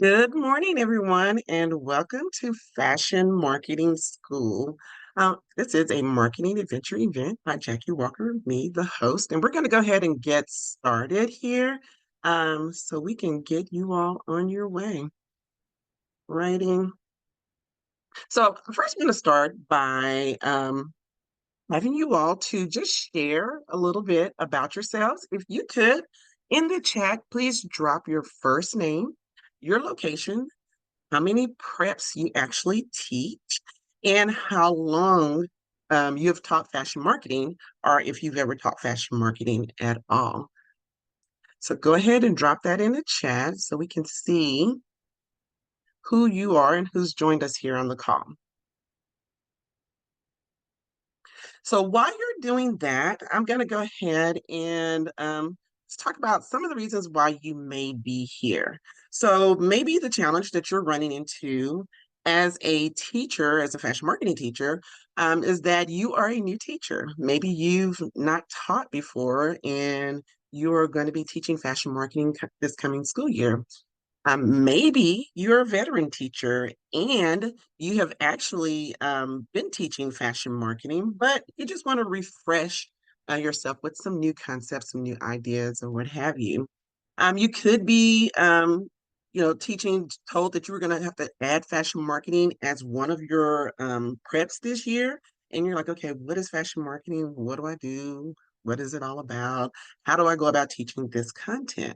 Good morning, everyone, and welcome to Fashion Marketing School. This is a marketing adventure event by Jackie Walker, me, the host, and we're going to go ahead and get started here so we can get you all on your way. Writing. So, first, I'm going to start by having you all to just share a little bit about yourselves. If you could, in the chat, please drop your first name, your location, how many preps you actually teach, and how long you have taught fashion marketing, or if you've ever taught fashion marketing at all. So go ahead and drop that in the chat so we can see who you are and who's joined us here on the call. So while you're doing that, I'm going to go ahead and let's talk about some of the reasons why you may be here. So maybe the challenge that you're running into as a teacher, as a fashion marketing teacher, is that you are a new teacher. Maybe you've not taught before and you're going to be teaching fashion marketing this coming school year. Maybe you're a veteran teacher and you have actually been teaching fashion marketing, but you just want to refresh yourself with some new concepts, some new ideas, or what have you. You could be, teaching, told that you were going to have to add fashion marketing as one of your preps this year. And you're like, okay, what is fashion marketing? What do I do? What is it all about? How do I go about teaching this content?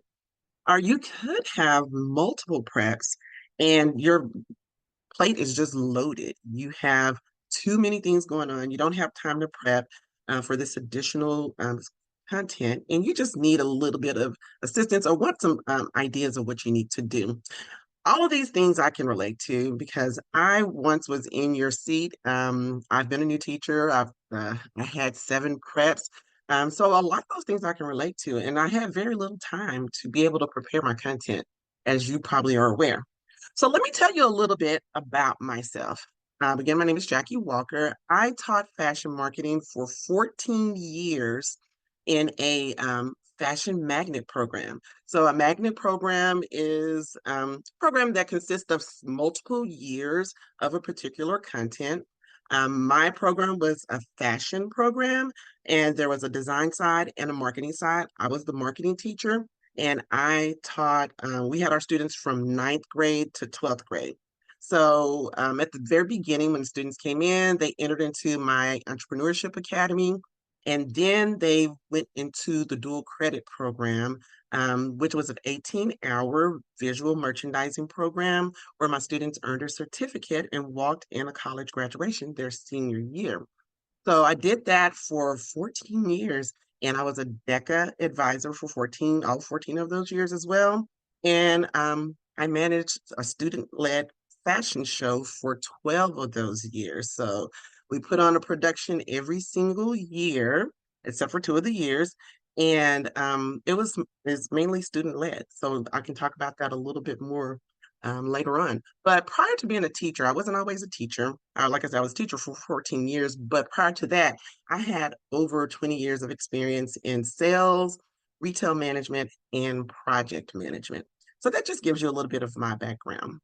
Or you could have multiple preps and your plate is just loaded. You have too many things going on. You don't have time to prep for this additional content, and you just need a little bit of assistance or want some ideas of what you need to do. All of these things I can relate to because I once was in your seat. I've been a new teacher. I had 7 preps. So a lot of those things I can relate to, and I had very little time to be able to prepare my content, as you probably are aware. So let me tell you a little bit about myself. Again, my name is Jackie Walker. I taught fashion marketing for 14 years in a fashion magnet program. So a magnet program is a program that consists of multiple years of a particular content. My program was a fashion program, and there was a design side and a marketing side. I was the marketing teacher, and I taught, we had our students from ninth grade to 12th grade. So at the very beginning, when the students came in, they entered into my entrepreneurship academy, and then they went into the dual credit program, which was an 18-hour visual merchandising program where my students earned a certificate and walked in a college graduation their senior year. So I did that for 14 years, and I was a DECA advisor for 14, all 14 of those years as well. And I managed a student-led fashion show for 12 of those years. So we put on a production every single year, except for 2 of the years. And it's mainly student-led. So I can talk about that a little bit more later on. But prior to being a teacher, I wasn't always a teacher. Like I said, I was a teacher for 14 years. But prior to that, I had over 20 years of experience in sales, retail management, and project management. So that just gives you a little bit of my background.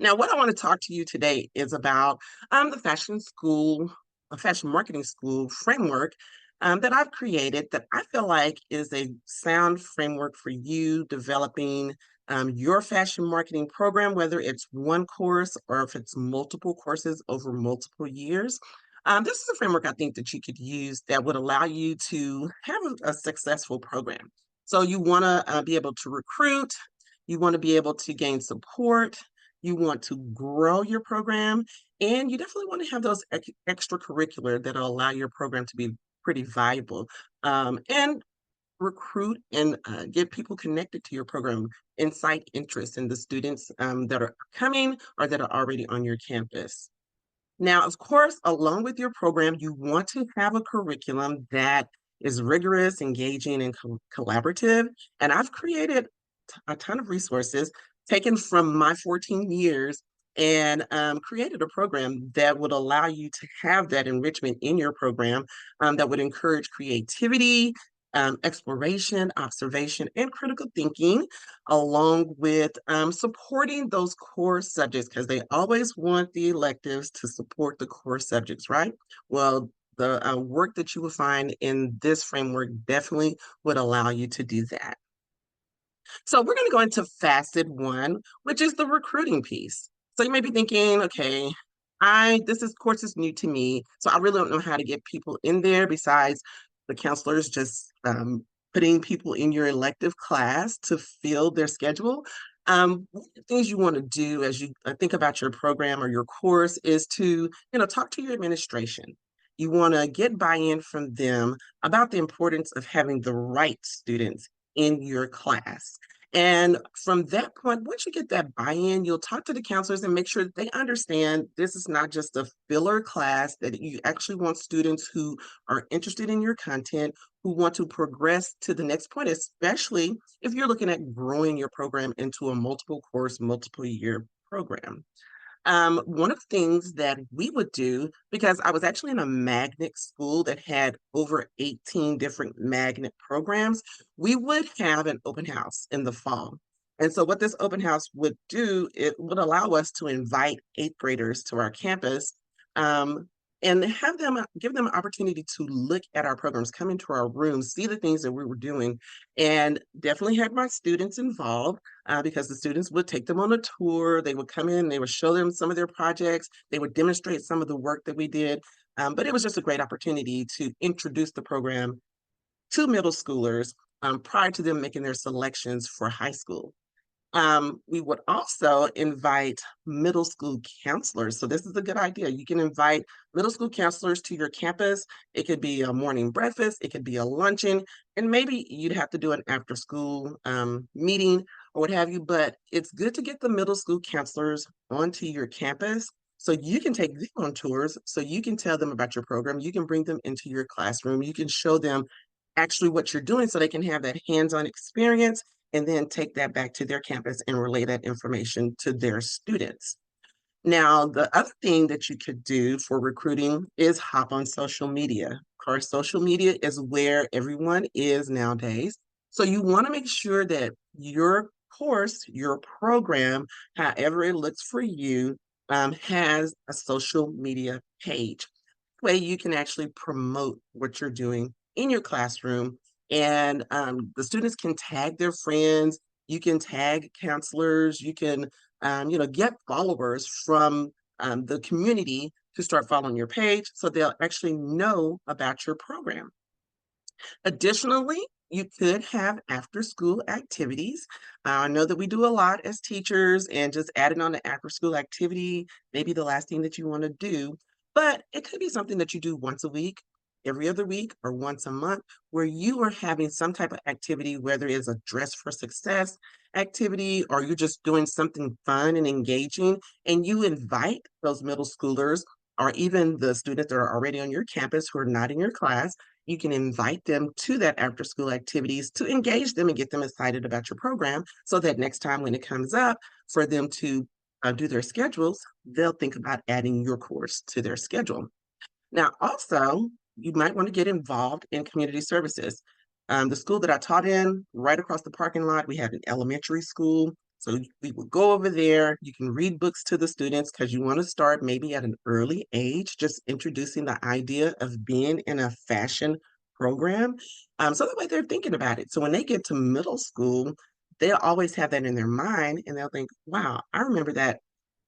Now, what I want to talk to you today is about the fashion school, a fashion marketing school framework that I've created that I feel like is a sound framework for you developing your fashion marketing program, whether it's one course or if it's multiple courses over multiple years. This is a framework I think that you could use that would allow you to have a successful program. So you want to be able to recruit, you want to be able to gain support, you want to grow your program, and you definitely want to have those extracurricular that'll allow your program to be pretty valuable, and recruit and get people connected to your program, incite interest in the students that are coming or that are already on your campus. Now, of course, along with your program, you want to have a curriculum that is rigorous, engaging, and collaborative. And I've created a ton of resources taken from my 14 years and created a program that would allow you to have that enrichment in your program, that would encourage creativity, exploration, observation, and critical thinking, along with supporting those core subjects because they always want the electives to support the core subjects, right? Well, the work that you will find in this framework definitely would allow you to do that. So we're going to go into facet one, which is the recruiting piece. So you may be thinking, okay, I this is course is new to me, so I really don't know how to get people in there besides the counselors just putting people in your elective class to fill their schedule. One of the things you want to do as you think about your program or your course is to, talk to your administration. You want to get buy-in from them about the importance of having the right students in your class. And from that point, once you get that buy-in, you'll talk to the counselors and make sure that they understand this is not just a filler class, that you actually want students who are interested in your content, who want to progress to the next point, especially if you're looking at growing your program into a multiple course, multiple year program. One of the things that we would do, because I was actually in a magnet school that had over 18 different magnet programs, we would have an open house in the fall. And so, what this open house would do, it would allow us to invite eighth graders to our campus um, and have them give them an opportunity to look at our programs, come into our rooms, see the things that we were doing, and definitely had my students involved because the students would take them on a tour. They would come in, they would show them some of their projects, they would demonstrate some of the work that we did. But it was just a great opportunity to introduce the program to middle schoolers prior to them making their selections for high school. We would also invite middle school counselors. So this is a good idea. You can invite middle school counselors to your campus. It could be a morning breakfast, it could be a luncheon, and maybe you'd have to do an after school meeting or what have you. But it's good to get the middle school counselors onto your campus so you can take them on tours, so you can tell them about your program. You can bring them into your classroom. You can show them actually what you're doing so they can have that hands-on experience and then take that back to their campus and relay that information to their students. Now, the other thing that you could do for recruiting is hop on social media. Of course, social media is where everyone is nowadays. So you want to make sure that your course, your program, however it looks for you, has a social media page. Way you can actually promote what you're doing in your classroom, and the students can tag their friends. You can tag counselors. You can get followers from the community to start following your page so they'll actually know about your program. Additionally, you could have after school activities. I know that we do a lot as teachers, and just adding on the after school activity, maybe the last thing that you want to do, but it could be something that you do once a week, every other week, or once a month, where you are having some type of activity, whether it's a dress for success activity or you're just doing something fun and engaging, and you invite those middle schoolers or even the students that are already on your campus who are not in your class. You can invite them to that after school activities to engage them and get them excited about your program so that next time when it comes up for them to do their schedules, they'll think about adding your course to their schedule. Now, also, you might want to get involved in community services. The school that I taught in, right across the parking lot, we had an elementary school. So we would go over there. You can read books to the students because you want to start maybe at an early age, just introducing the idea of being in a fashion program. So that way they're thinking about it. So when they get to middle school, they'll always have that in their mind and they'll think, wow, I remember that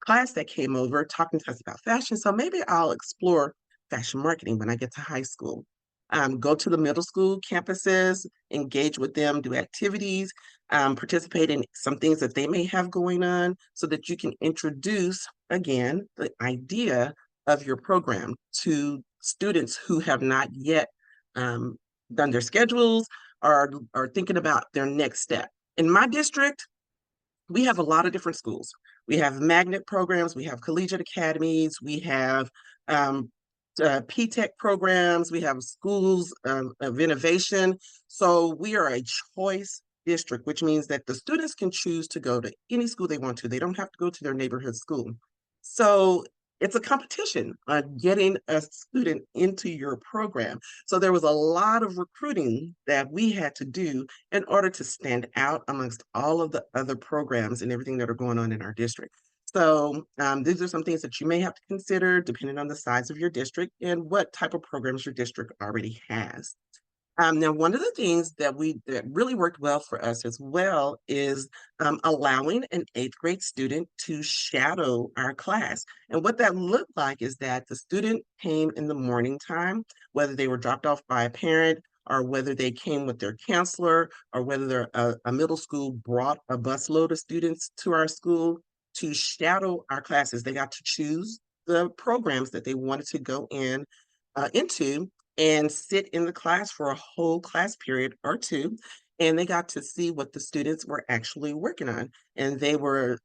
class that came over talking to us about fashion. So maybe I'll explore fashion marketing when I get to high school. Go to the middle school campuses, engage with them, do activities, participate in some things that they may have going on so that you can introduce, again, the idea of your program to students who have not yet um, done their schedules or are thinking about their next step. In my district, we have a lot of different schools. We have magnet programs, we have collegiate academies, we have um, P-TECH programs, we have schools of innovation. So we are a choice district, which means that the students can choose to go to any school they want to. They don't have to go to their neighborhood school. So it's a competition on getting a student into your program. So there was a lot of recruiting that we had to do in order to stand out amongst all of the other programs and everything that are going on in our district. So these are some things that you may have to consider depending on the size of your district and what type of programs your district already has. Now, one of the things that really worked well for us as well is allowing an eighth grade student to shadow our class. And what that looked like is that the student came in the morning time, whether they were dropped off by a parent or whether they came with their counselor or whether a middle school brought a busload of students to our school to shadow our classes. They got to choose the programs that they wanted to go into and sit in the class for a whole class period or two. And they got to see what the students were actually working on. And they were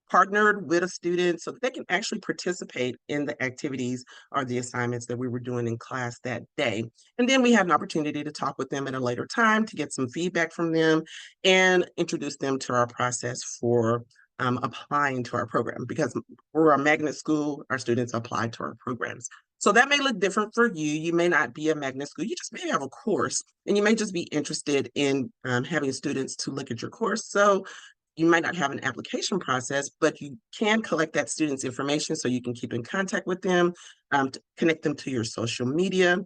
partnered with a student so that they can actually participate in the activities or the assignments that we were doing in class that day. And then we had an opportunity to talk with them at a later time to get some feedback from them and introduce them to our process for applying to our program because we're a magnet school, our students apply to our programs. So that may look different for you. You may not be a magnet school. You just may have a course and you may just be interested in having students to look at your course. So you might not have an application process, but you can collect that student's information so you can keep in contact with them, connect them to your social media,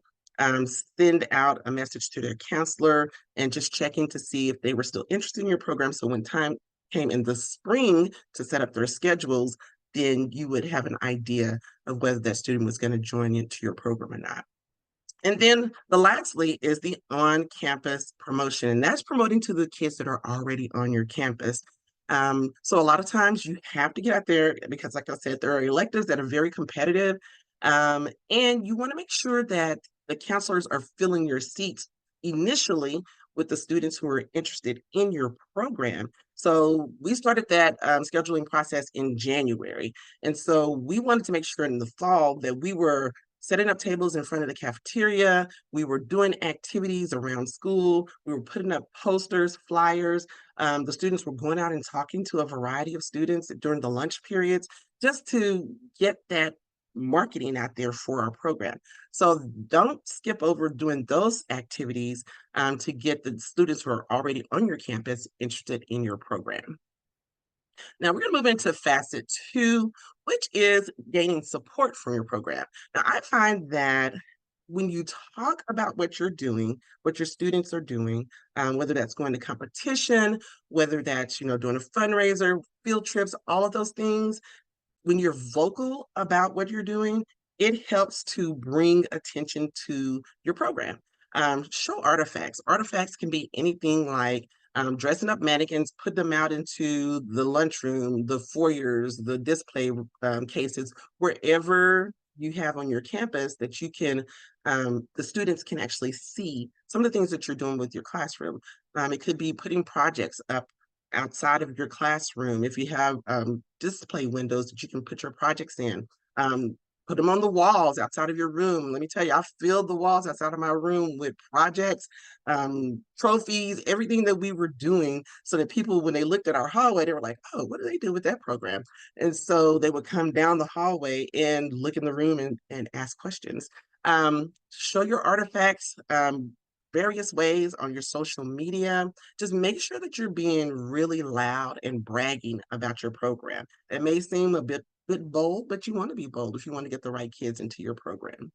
send out a message to their counselor, and just checking to see if they were still interested in your program. So when time came in the spring to set up their schedules, then you would have an idea of whether that student was going to join into your program or not. And then the lastly is the on-campus promotion, and that's promoting to the kids that are already on your campus. So a lot of times you have to get out there because, like I said, there are electives that are very competitive, and you want to make sure that the counselors are filling your seats initially with the students who are interested in your program. So we started that scheduling process in January, and so we wanted to make sure in the fall that we were setting up tables in front of the cafeteria. We were doing activities around school. We were putting up posters, flyers. The students were going out and talking to a variety of students during the lunch periods just to get that marketing out there for our program. So don't skip over doing those activities to get the students who are already on your campus interested in your program. Now we're going to move into facet two, which is gaining support from your program. Now I find that when you talk about what you're doing, what your students are doing, whether that's going to competition, whether that's doing a fundraiser, field trips, all of those things, when you're vocal about what you're doing, it helps to bring attention to your program. Show artifacts. Artifacts can be anything like dressing up mannequins, put them out into the lunchroom, the foyers, the display cases, wherever you have on your campus that you can, the students can actually see some of the things that you're doing with your classroom. It could be putting projects up outside of your classroom, if you have display windows that you can put your projects in, put them on the walls outside of your room. Let me tell you, I filled the walls outside of my room with projects, trophies, everything that we were doing so that people, when they looked at our hallway, they were like, oh, what do they do with that program? And so they would come down the hallway and look in the room and ask questions. Show your artifacts, various ways on your social media. Just make sure that you're being really loud and bragging about your program. It may seem a bit bold, but you want to be bold if you want to get the right kids into your program.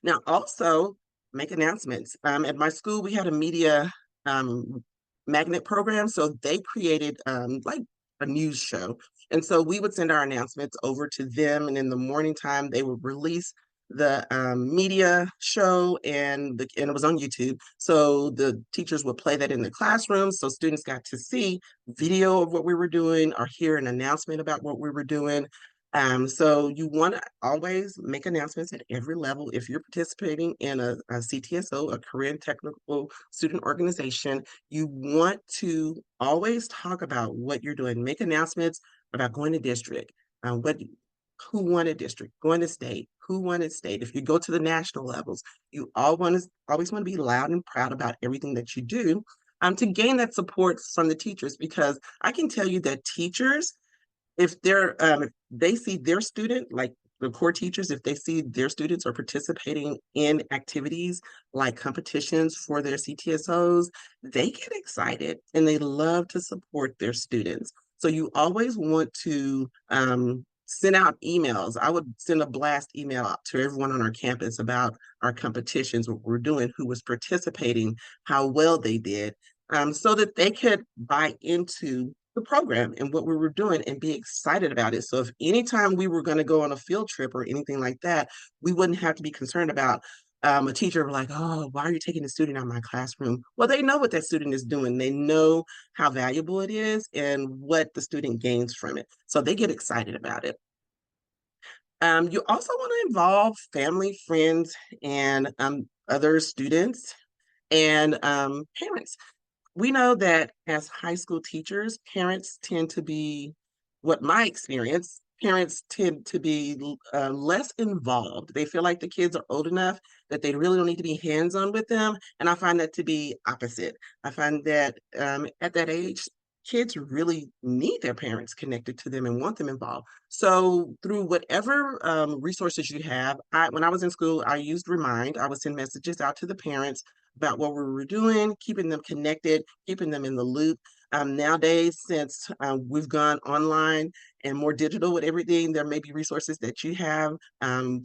Now, also make announcements. At my school, we had a media um, magnet program, so they created like a news show. And so we would send our announcements over to them, and in the morning time, they would release the media show, and it was on YouTube. So the teachers would play that in the classrooms, so students got to see video of what we were doing or hear an announcement about what we were doing. So you want to always make announcements at every level. If you're participating in a CTSO, a Career and Technical Student Organization, you want to always talk about what you're doing. Make announcements about going to district, what who won a district, going to state, who won a state. If you go to the national levels, you always want to be loud and proud about everything that you do to gain that support from the teachers because I can tell you that teachers if they see their student, like the core teachers, if they see their students are participating in activities like competitions for their CTSOs, they get excited and they love to support their students. So you always want to send out emails. I would send a blast email out to everyone on our campus about our competitions, what we're doing, who was participating, how well they did, so that they could buy into the program and what we were doing and be excited about it. So if anytime we were going to go on a field trip or anything like that, we wouldn't have to be concerned about a teacher like, oh, why are you taking the student out of my classroom? Well, they know what that student is doing. They know how valuable it is and what the student gains from it. So they get excited about it. You also want to involve family, friends, and other students and parents. We know that as high school teachers, parents tend to be, what my experience, parents tend to be less involved. They feel like the kids are old enough that they really don't need to be hands-on with them. And I find that to be opposite. I find that at that age, kids really need their parents connected to them and want them involved. So through whatever resources you have, when I was in school, I used Remind. I would send messages out to the parents about what we were doing, keeping them connected, keeping them in the loop. Nowadays, since we've gone online and more digital with everything, there may be resources that you have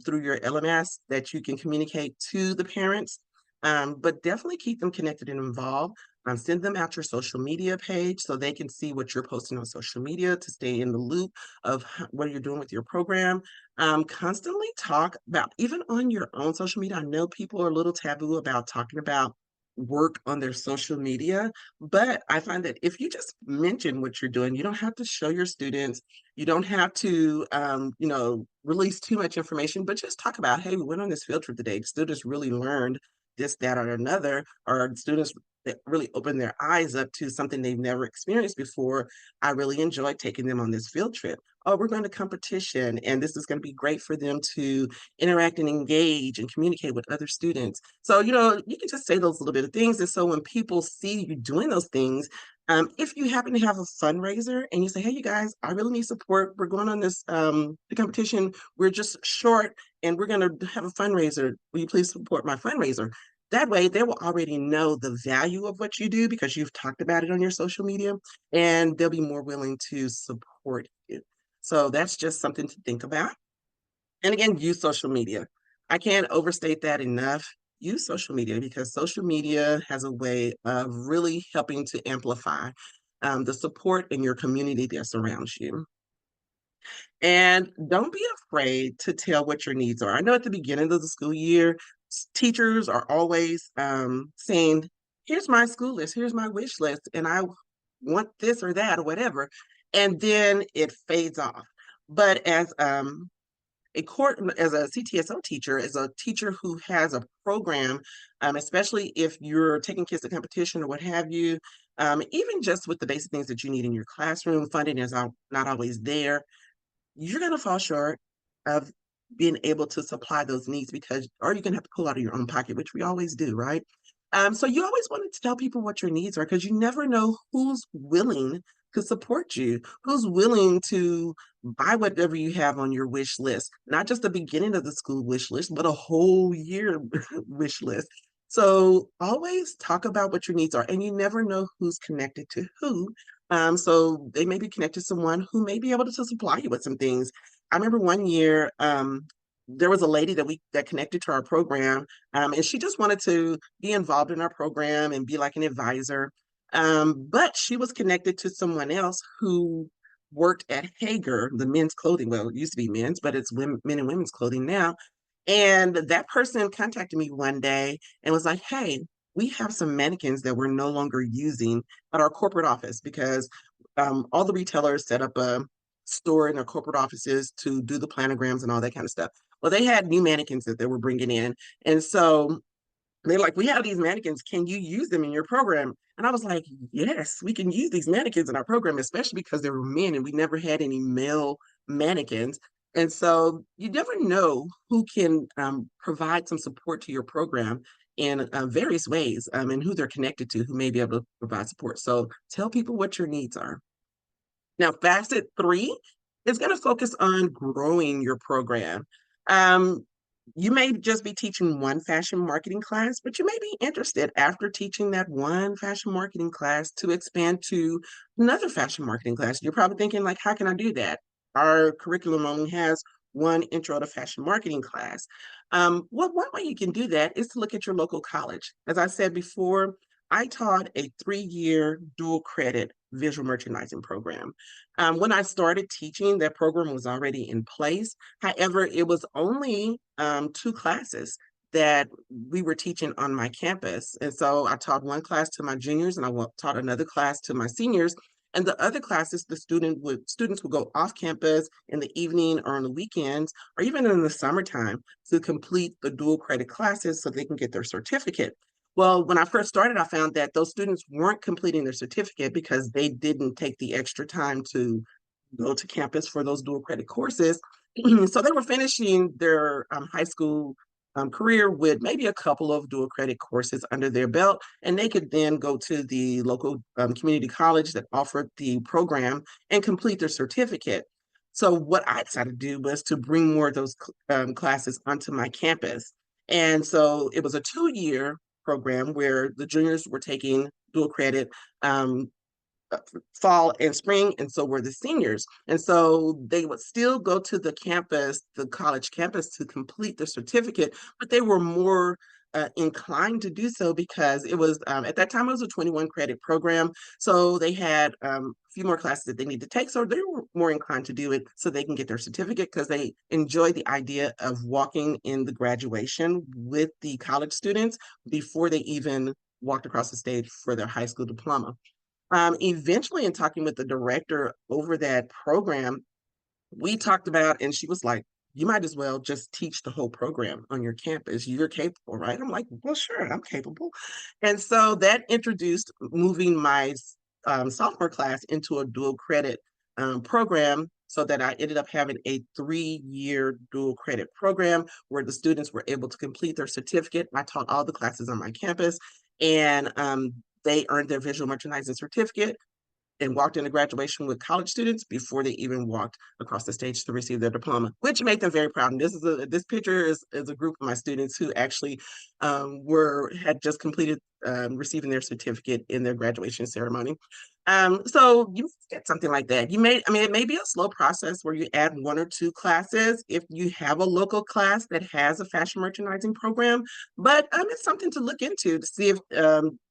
through your LMS that you can communicate to the parents, but definitely keep them connected and involved. Send them out your social media page so they can see what you're posting on social media to stay in the loop of what you're doing with your program. Constantly talk about, even on your own social media. I know people are a little taboo about talking about work on their social media, but I find that if you just mention what you're doing, you don't have to show your students, you don't have to, release too much information, but just talk about, hey, we went on this field trip today. Students really learned this, that, or another, or students that really opened their eyes up to something they've never experienced before. I really enjoyed taking them on this field trip. Oh, we're going to competition, and this is going to be great for them to interact and engage and communicate with other students. So, you can just say those little bit of things. And so when people see you doing those things, if you happen to have a fundraiser and you say, hey, you guys, I really need support. We're going on this the competition. We're just short and we're going to have a fundraiser. Will you please support my fundraiser? That way, they will already know the value of what you do because you've talked about it on your social media, and they'll be more willing to support you. So that's just something to think about. And again, use social media. I can't overstate that enough. Use social media because social media has a way of really helping to amplify the support in your community that surrounds you. And don't be afraid to tell what your needs are. I know at the beginning of the school year, teachers are always saying, here's my school list, here's my wish list, and I want this or that or whatever. And then it fades off. But as a CTSO teacher, as a teacher who has a program, especially if you're taking kids to competition or what have you, even just with the basic things that you need in your classroom, funding is not always there. You're going to fall short of being able to supply those needs because, or you're going to have to pull out of your own pocket, which we always do, right? So you always want to tell people what your needs are because you never know who's willing to support you, who's willing to buy whatever you have on your wish list, not just the beginning of the school wish list, but a whole year wish list. So always talk about what your needs are, and you never know who's connected to who. So they may be connected to someone who may be able to supply you with some things. I remember one year, there was a lady that connected to our program, and she just wanted to be involved in our program and be like an advisor. But she was connected to someone else who worked at Hager, the men's clothing. Well, it used to be men's, but it's men and women's clothing now. And that person contacted me one day and was like, hey, we have some mannequins that we're no longer using at our corporate office because all the retailers set up a store in their corporate offices to do the planograms and all that kind of stuff. Well, they had new mannequins that they were bringing in. And so they're like, we have these mannequins. Can you use them in your program? And I was like, yes, we can use these mannequins in our program, especially because they were men and we never had any male mannequins. And so you never know who can provide some support to your program in various ways and who they're connected to, who may be able to provide support. So tell people what your needs are. Now, facet three It's going to focus on growing your program. Um, you may just be teaching one fashion marketing class, but you may be interested after teaching that one fashion marketing class to expand to another fashion marketing class. You're probably thinking, like, how can I do that? Our curriculum only has one intro to fashion marketing class. Well, one way you can do that is to look at your local college. As I said before, I taught a 3-year dual credit visual merchandising program. When I started teaching, that program was already in place. However, it was only 2 classes that we were teaching on my campus. And so I taught one class to my juniors and taught another class to my seniors. And the other classes, students would go off campus in the evening or on the weekends, or even in the summertime to complete the dual credit classes so they can get their certificate. Well, when I first started, I found that those students weren't completing their certificate because they didn't take the extra time to go to campus for those dual credit courses. So they were finishing their high school career with maybe a couple of dual credit courses under their belt, and they could then go to the local community college that offered the program and complete their certificate. So what I decided to do was to bring more of those classes onto my campus. And so it was a 2-year program where the juniors were taking dual credit um, fall and spring, and so were the seniors. And so they would still go to the campus, the college campus, to complete the certificate, but they were more inclined to do so because it was at that time it was a 21 credit program, so they had a few more classes that they need to take, so they were more inclined to do it so they can get their certificate because they enjoy the idea of walking in the graduation with the college students before they even walked across the stage for their high school diploma. Eventually, in talking with the director over that program, we talked about, and she was like, you might as well just teach the whole program on your campus. You're capable, right? I'm like, well, sure, I'm capable. And so that introduced moving my sophomore class into a dual credit program so that I ended up having a 3-year dual credit program where the students were able to complete their certificate. I taught all the classes on my campus, and they earned their visual merchandising certificate and walked into graduation with college students before they even walked across the stage to receive their diploma, which made them very proud. And this picture is a group of my students who actually were had just completed receiving their certificate in their graduation ceremony. So you get something like that. I mean, it may be a slow process where you add 1 or 2 classes if you have a local class that has a fashion merchandising program, but it's something to look into to see if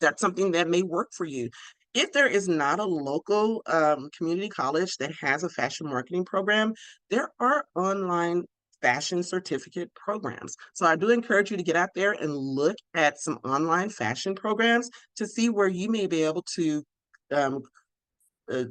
that's something that may work for you. If there is not a local community college that has a fashion marketing program, there are online fashion certificate programs. So I do encourage you to get out there and look at some online fashion programs to see where you may be able to um,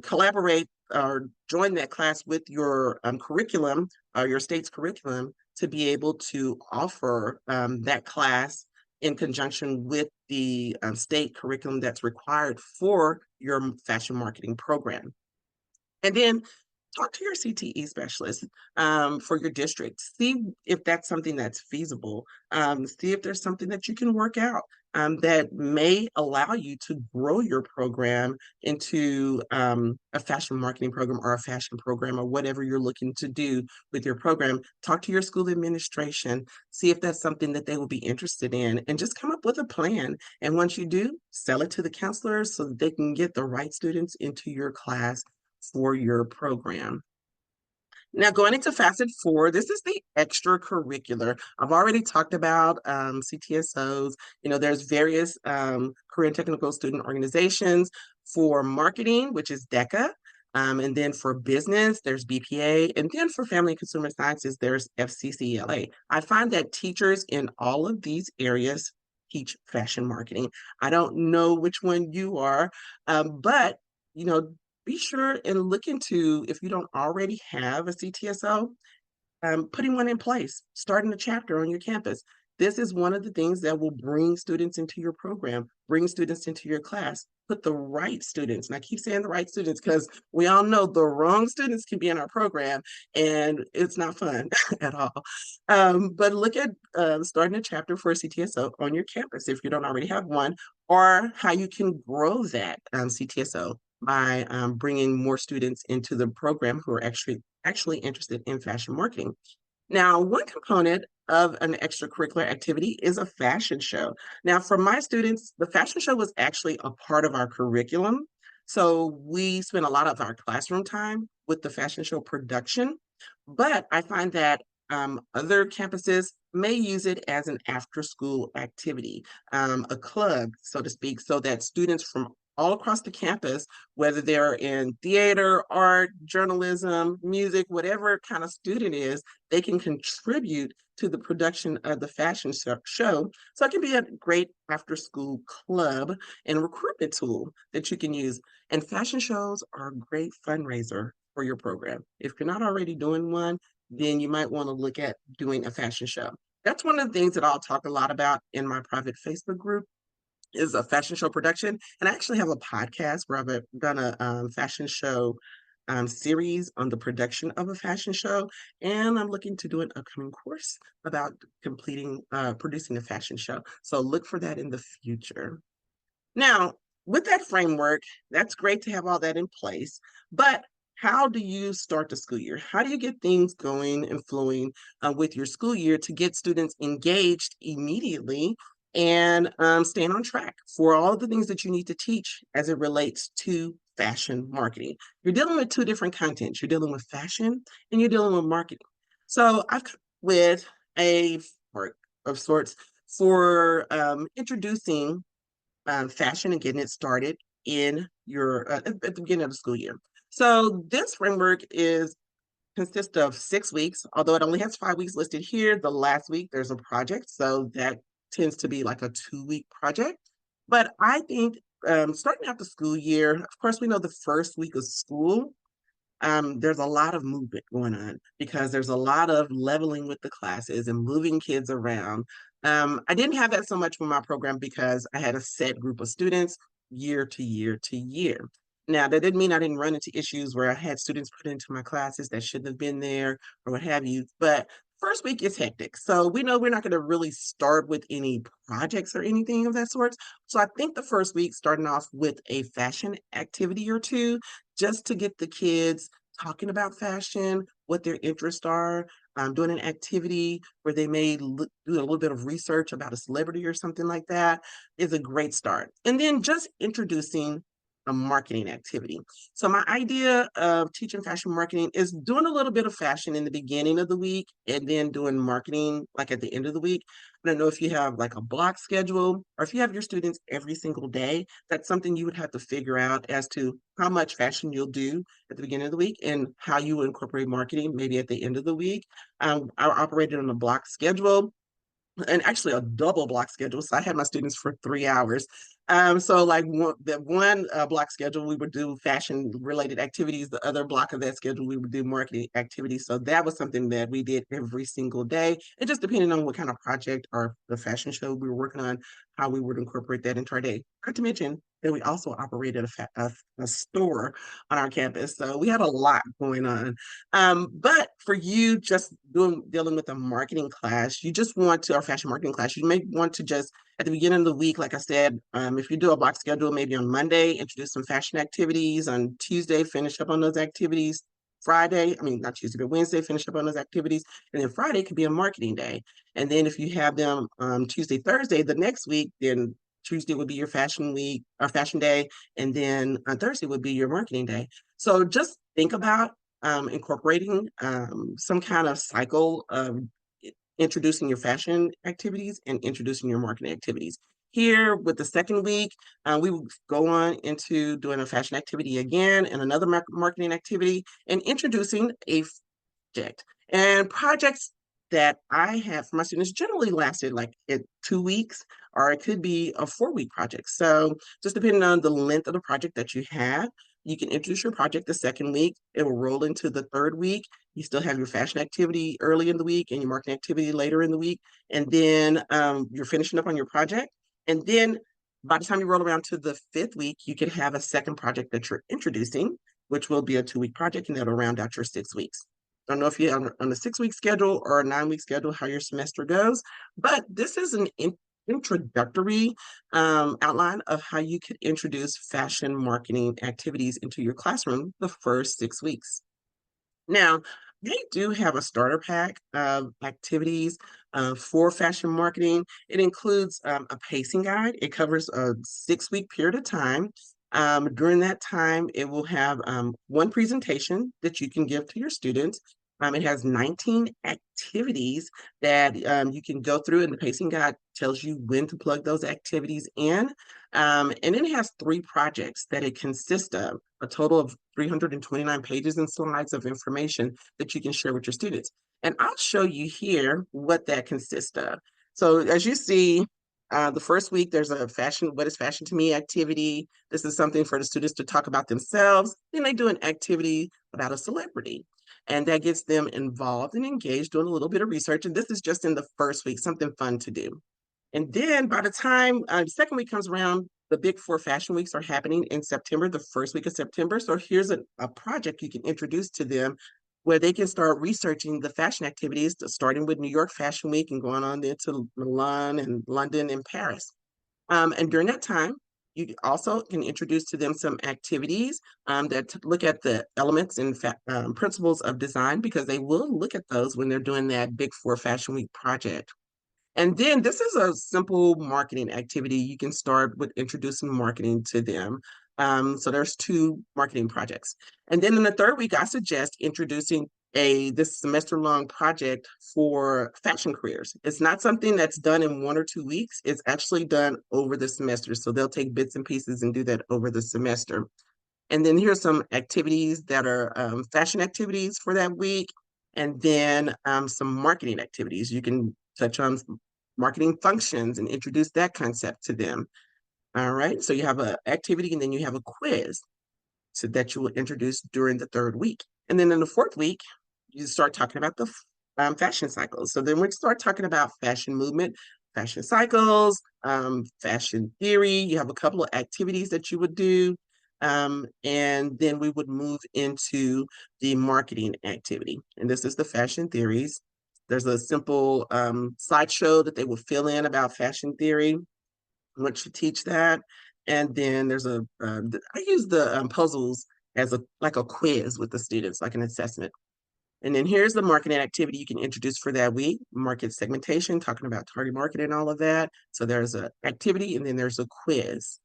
collaborate or join that class with your curriculum or your state's curriculum to be able to offer that class in conjunction with the state curriculum that's required for your fashion marketing program. And then talk to your CTE specialist for your district. See if that's something that's feasible. See if there's something that you can work out that may allow you to grow your program into a fashion marketing program or a fashion program or whatever you're looking to do with your program. Talk to your school administration. See if that's something that they will be interested in and just come up with a plan. And once you do, sell it to the counselors so that they can get the right students into your class for your program. Now, going into facet 4, this is the extracurricular. I've already talked about CTSOs. You know, there's various career and technical student organizations for marketing, which is DECA. And then for business, there's BPA. And then for family and consumer sciences, there's FCCLA. I find that teachers in all of these areas teach fashion marketing. I don't know which one you are, but you know, be sure and look into if you don't already have a CTSO, putting one in place, starting a chapter on your campus. This is one of the things that will bring students into your program, bring students into your class, put the right students. And I keep saying the right students because we all know the wrong students can be in our program and it's not fun at all. But look at starting a chapter for a CTSO on your campus if you don't already have one, or how you can grow that CTSO. by bringing more students into the program who are actually interested in fashion marketing. Now, one component of an extracurricular activity is a fashion show. Now, for my students, the fashion show was actually a part of our curriculum. So we spent a lot of our classroom time with the fashion show production, but I find that other campuses may use it as an after school activity, a club, so to speak, so that students from all across the campus, whether they're in theater, art, journalism, music, whatever kind of student is, they can contribute to the production of the fashion show. So it can be a great after school club and recruitment tool that you can use. And fashion shows are a great fundraiser for your program. If you're not already doing one, then you might want to look at doing a fashion show. That's one of the things that I'll talk a lot about in my private Facebook group is a fashion show production. And I actually have a podcast where I've done a fashion show series on the production of a fashion show. And I'm looking to do an upcoming course about producing a fashion show. So look for that in the future. Now, with that framework, that's great to have all that in place, but how do you start the school year? How do you get things going and flowing with your school year to get students engaged immediately and staying on track for all of the things that you need to teach as it relates to fashion marketing? You're dealing with two different contents. You're dealing with fashion and you're dealing with marketing. So I've come up with a framework of sorts for introducing fashion and getting it started in your at the beginning of the school year. So this framework is consists of 6 weeks, although it only has 5 weeks listed here. The last week there's a project, so that tends to be like a 2 week project. But I think starting out the school year, of course, we know the first week of school there's a lot of movement going on because there's a lot of leveling with the classes and moving kids around. I didn't have that so much with my program because I had a set group of students year to year to year. Now, that didn't mean I didn't run into issues where I had students put into my classes that shouldn't have been there or what have you. But first week is hectic. So we know we're not going to really start with any projects or anything of that sort. So I think the first week, starting off with a fashion activity or two, just to get the kids talking about fashion, what their interests are, doing an activity where they may do a little bit of research about a celebrity or something like that is a great start. And then just introducing a marketing activity. So my idea of teaching fashion marketing is doing a little bit of fashion in the beginning of the week and then doing marketing like at the end of the week. I don't know if you have like a block schedule or if you have your students every single day, that's something you would have to figure out as to how much fashion you'll do at the beginning of the week and how you will incorporate marketing maybe at the end of the week. I operated on a block schedule and actually a double block schedule. So I had my students for 3 hours. So like one block schedule, we would do fashion related activities. The other block of that schedule, we would do marketing activities. So that was something that we did every single day. And just depending on what kind of project or the fashion show we were working on, how we would incorporate that into our day. Not to mention that we also operated a store on our campus. So we had a lot going on. But for you just dealing with a marketing class, you just want to, or fashion marketing class, you may want to just at the beginning of the week, like I said, if you do a block schedule, maybe on Monday, introduce some fashion activities. On Tuesday, finish up on those activities. Friday, I mean, not Tuesday, but Wednesday, finish up on those activities. And then Friday could be a marketing day. And then if you have them Tuesday, Thursday, the next week, then Tuesday would be your fashion week or fashion day. And then on Thursday would be your marketing day. So just think about incorporating some kind of cycle of introducing your fashion activities and introducing your marketing activities. Here with the second week, we will go on into doing a fashion activity again and another marketing activity and introducing a project. And projects that I have for my students generally lasted like 2 weeks, or it could be a 4 week project. So just depending on the length of the project that you have, you can introduce your project the second week. It will roll into the third week. You still have your fashion activity early in the week and your marketing activity later in the week. And then you're finishing up on your project. And then by the time you roll around to the fifth week, you can have a second project that you're introducing, which will be a 2 week project, and that'll round out your 6 weeks. I don't know if you're on a 6 week schedule or a 9 week schedule, how your semester goes, but this is an introductory outline of how you could introduce fashion marketing activities into your classroom the first 6 weeks. Now, they do have a starter pack of activities for fashion marketing. It includes a pacing guide. It covers a 6 week period of time. During that time, it will have one presentation that you can give to your students. It has 19 activities that you can go through, and the pacing guide tells you when to plug those activities in. And then it has 3 projects that it consists of, a total of 329 pages and slides of information that you can share with your students. And I'll show you here what that consists of. So as you see, the first week, there's a what is fashion to me activity. This is something for the students to talk about themselves. Then they do an activity about a celebrity. And that gets them involved and engaged, doing a little bit of research. And this is just in the first week, something fun to do. And then by the time the second week comes around, the big 4 fashion weeks are happening in September, the first week of September. So here's a project you can introduce to them where they can start researching the fashion activities, starting with New York Fashion Week and going on into Milan and London and Paris. And during that time, you also can introduce to them some activities that look at the elements and principles of design, because they will look at those when they're doing that big 4 fashion week project. And then this is a simple marketing activity. You can start with introducing marketing to them. So there's 2 marketing projects. And then in the third week, I suggest introducing this semester-long project for fashion careers. It's not something that's done in 1 or 2 weeks. It's actually done over the semester. So they'll take bits and pieces and do that over the semester. And then here's some activities that are fashion activities for that week. And then some marketing activities. You can touch on marketing functions and introduce that concept to them. All right. So you have an activity and then you have a quiz so that you will introduce during the third week. And then in the fourth week, you start talking about the fashion cycles. So then we start talking about fashion movement, fashion cycles, fashion theory. You have a couple of activities that you would do. And then we would move into the marketing activity. And this is the fashion theories. There's a simple slideshow that they will fill in about fashion theory once you teach that. And then there's I use the puzzles as like a quiz with the students, like an assessment. And then here's the marketing activity you can introduce for that week: market segmentation, talking about target market and all of that. So there's an activity and then there's a quiz.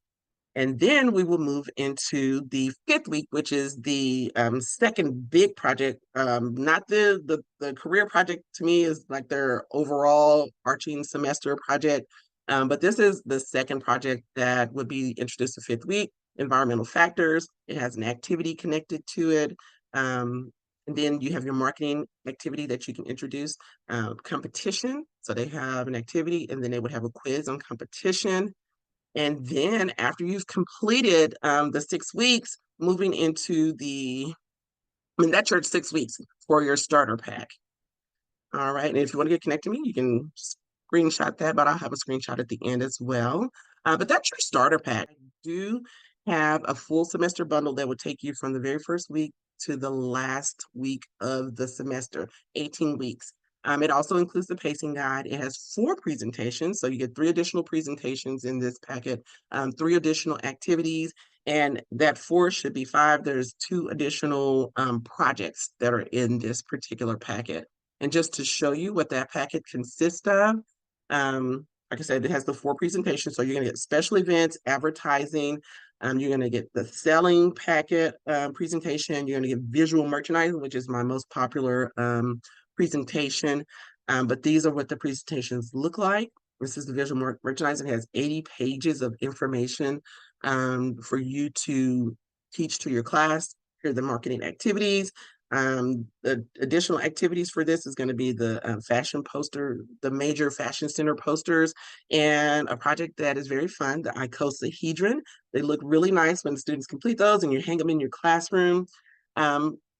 And then we will move into the fifth week, which is the second big project. Not the career project, to me, is like their overall arching semester project. But this is the second project that would be introduced the fifth week: environmental factors. It has an activity connected to it. And then you have your marketing activity that you can introduce. Competition. So they have an activity and then they would have a quiz on competition. And then after you've completed the 6 weeks, moving into that's your 6 weeks for your starter pack. All right. And if you want to get connected to me, you can screenshot that, but I'll have a screenshot at the end as well. But that's your starter pack. I do have a full semester bundle that would take you from the very first week to the last week of the semester, 18 weeks. It also includes the pacing guide. It has 4 presentations, so you get 3 additional presentations in this packet, 3 additional activities, and that 4 should be 5. There's 2 additional projects that are in this particular packet. And just to show you what that packet consists of, like I said, it has the 4 presentations. So you're going to get special events, advertising. You're going to get the selling packet presentation. You're going to get visual merchandising, which is my most popular presentation. But these are what the presentations look like. This is the visual merchandising. It has 80 pages of information for you to teach to your class. Here are the marketing activities. The additional activities for this is going to be the fashion poster, the major fashion center posters, and a project that is very fun, the icosahedron. They look really nice when the students complete those and you hang them in your classroom.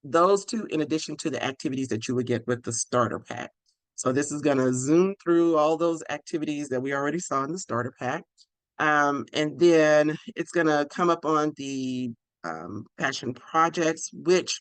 Those 2, in addition to the activities that you would get with the starter pack. So this is going to zoom through all those activities that we already saw in the starter pack. And then it's going to come up on the passion projects, which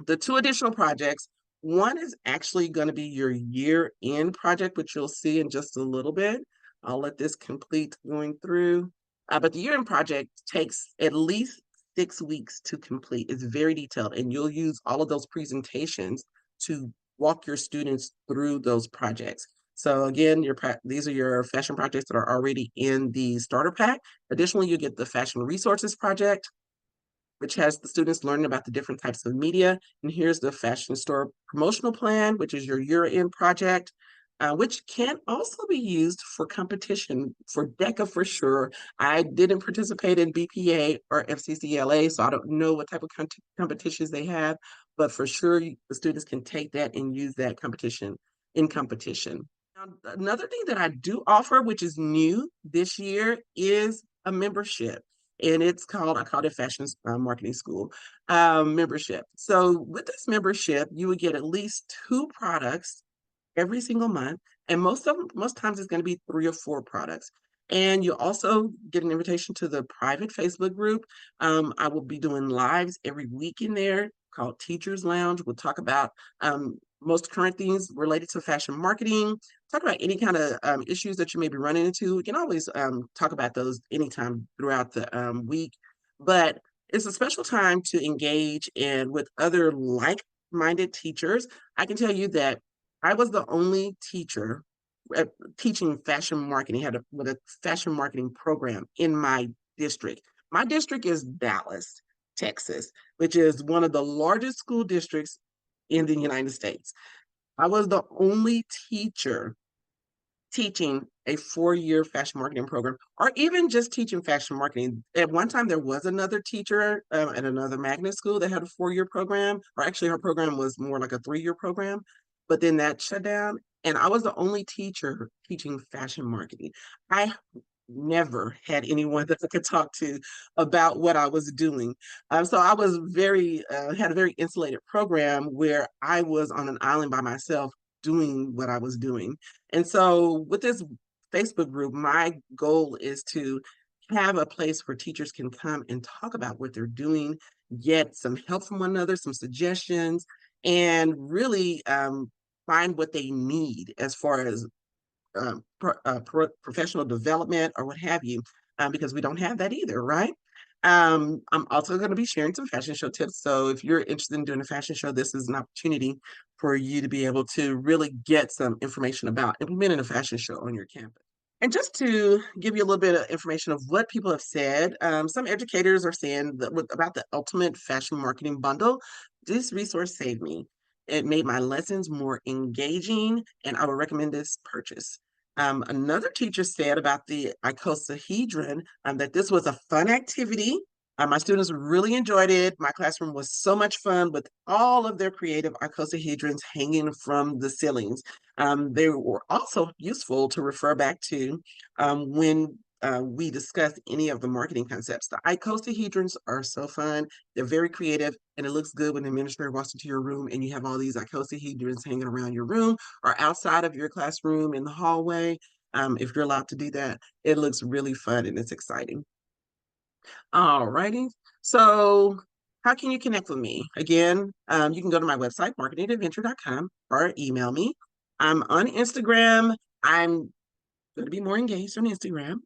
the 2 additional projects, one is actually going to be your year-end project, which you'll see in just a little bit. I'll let this complete going through. But the year-end project takes at least 6 weeks to complete. It's very detailed, and you'll use all of those presentations to walk your students through those projects. So again, these are your fashion projects that are already in the starter pack. Additionally, you get the fashion resources project, which has the students learning about the different types of media. And here's the fashion store promotional plan, which is your year-end project, which can also be used for competition for DECA for sure. I didn't participate in BPA or FCCLA, so I don't know what type of competitions they have, but for sure the students can take that and use that competition in competition. Now, another thing that I do offer, which is new this year, is a membership, and it's called, I call it Fashion Marketing School membership. So with this membership, you would get at least 2 products every single month, and most times it's going to be 3 or 4 products. And you also get an invitation to the private Facebook group. I will be doing lives every week in there called Teachers Lounge. We'll talk about most current things related to fashion marketing, talk about any kind of issues that you may be running into. We can always talk about those anytime throughout the week, but it's a special time to engage in with other like-minded teachers. I can tell you that I was the only teacher teaching fashion marketing, with a fashion marketing program in my district. My district is Dallas, Texas, which is one of the largest school districts in the United States. I was the only teacher teaching a 4-year fashion marketing program, or even just teaching fashion marketing. At one time, there was another teacher at another magnet school that had a 4-year program, or actually, her program was more like a 3-year program, but then that shut down. And I was the only teacher teaching fashion marketing. I never had anyone that I could talk to about what I was doing. So I was had a very insulated program where I was on an island by myself doing what I was doing. And so with this Facebook group, my goal is to have a place where teachers can come and talk about what they're doing, get some help from one another, some suggestions, and really find what they need as far as professional development or what have you, because we don't have that either, right? I'm also going to be sharing some fashion show tips. So if you're interested in doing a fashion show, this is an opportunity for you to be able to really get some information about implementing a fashion show on your campus. And just to give you a little bit of information of what people have said, some educators are saying that about the Ultimate Fashion Marketing Bundle, this resource saved me. It made my lessons more engaging, and I would recommend this purchase. Another teacher said about the icosahedron that this was a fun activity. My students really enjoyed it. My classroom was so much fun with all of their creative icosahedrons hanging from the ceilings. They were also useful to refer back to when we discuss any of the marketing concepts. The icosahedrons are so fun. They're very creative, and it looks good when the administrator walks into your room and you have all these icosahedrons hanging around your room or outside of your classroom in the hallway. If you're allowed to do that, it looks really fun and it's exciting. All righty. So how can you connect with me? Again, you can go to my website, marketingadventure.com, or email me. I'm on Instagram. I'm going to be more engaged on Instagram.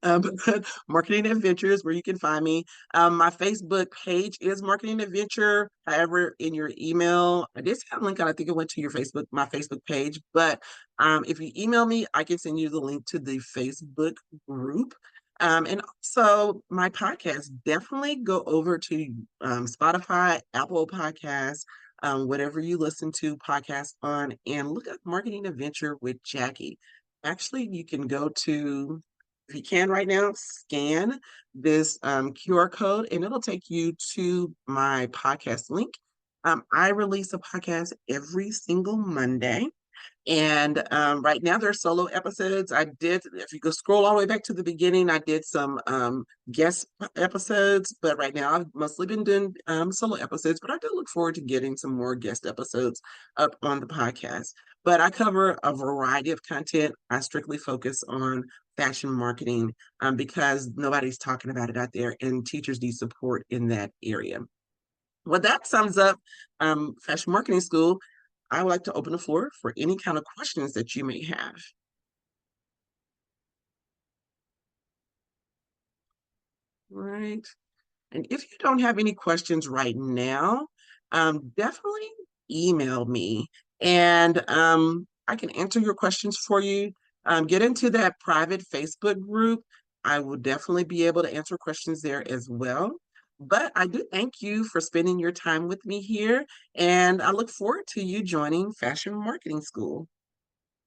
Marketing Adventures, where you can find me. My Facebook page is Marketing Adventure. However, in your email, I did have a link. I think it went to my Facebook page. But if you email me, I can send you the link to the Facebook group. And also my podcast. Definitely go over to Spotify, Apple Podcasts, whatever you listen to podcasts on, and look up Marketing Adventure with Jackie. Actually, you can go to, if you can right now, scan this QR code and it'll take you to my podcast link. I release a podcast every single Monday. And right now there are solo episodes. If you go scroll all the way back to the beginning, I did some guest episodes, but right now I've mostly been doing solo episodes, but I do look forward to getting some more guest episodes up on the podcast. But I cover a variety of content. I strictly focus on fashion marketing because nobody's talking about it out there, and teachers need support in that area. Well, that sums up Fashion Marketing School. I would like to open the floor for any kind of questions that you may have. Right. And if you don't have any questions right now, definitely email me and I can answer your questions for you. Get into that private Facebook group. I will definitely be able to answer questions there as well. But I do thank you for spending your time with me here, and I look forward to you joining Fashion Marketing School.